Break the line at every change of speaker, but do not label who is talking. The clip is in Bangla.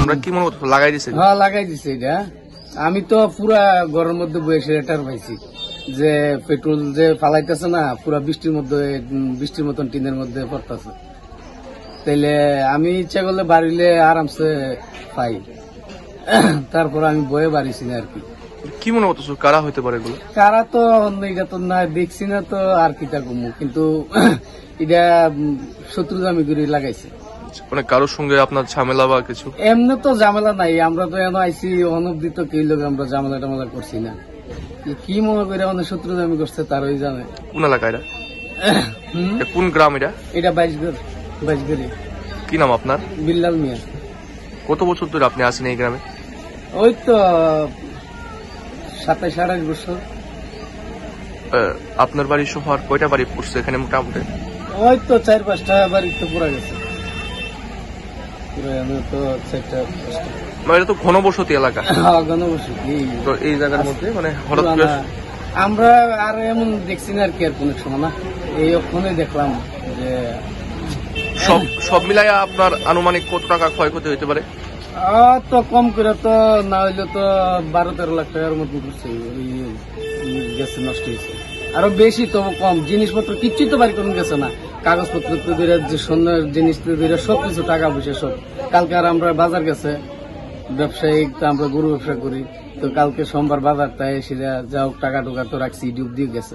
আমরা কি মনে করতো লাগাই দিছে?
হ্যাঁ লাগাই দিছে এটা। আমি তো পুরা ঘরের মধ্যে বসে এটার পাইছি যে পেট্রোল যে ফালাইতেছে না পুরা বৃষ্টির মতন টিনের মধ্যে পড়তেছে। তাইলে আমি ইচ্ছা করলে বাড়িলে আরামসে পাই, তারপর আমি বয়ে বাড়িছি না আর কি।
কি মনে করতেছো কারা হইতে পারে এগুলো?
কারা তো এটা তো না দেখছি না তো আর কি তা কমু, কিন্তু এটা শত্রু জামি করে লাগাইছে।
মানে কারোর সঙ্গে আপনার ঝামেলা বা কিছু?
এমনি তো ঝামেলা নাই, আমরা তো এনে আইসি অনবধি তো কেউ লোক আমরা ঝামেলা টামেলা করছি না। কি মনে করে অনেক শত্রু জামি করছে তার ওই জানে।
কোন এলাকা এটা? কোন গ্রাম এটা?
এটা বাইশগড়ি।
কি নাম আপনার?
বিল্লাল মিয়া।
কত বছর ধরে আপনি আছেন এই গ্রামে?
ওই তো 27-28 বছর।
আপনার বাড়ি সহ আর কয়টা বাড়ি পড়ছে এখানে মোটামুটি?
ওই তো 4-5টা বাড়ি তো পুরা গেছে।
এটা তো ঘনবসতি এলাকা।
ঘনবসতি।
তো এই জায়গার মধ্যে মানে হঠাৎ
আমরা আর এমন দেখছি না আর কি, আর কোন সময় না এই ওখানে দেখলাম যে
সব মিলাই আপনার আনুমানিক কত টাকা ক্ষয়ক্ষতি হইতে পারে?
তো কম করে তো না হইলে তো 12-13 লাখ টাকার মতো করছে, গেছে নষ্ট হয়েছে। আরো বেশি তো কম জিনিসপত্র কিচ্ছু তো বাড়ি করুন গেছে না, কাগজপত্র তো ধরে যে সোনার জিনিস তো ধরে সবকিছু টাকা পয়সা সব। কালকে আর আমরা বাজার গেছে ব্যবসায়িক, তো আমরা গরু ব্যবসা করি, তো কালকে সোমবার বাজার তাই সেটা যাও টাকা টুকা তো রাখছি, ডিউব দিয়ে গেছে।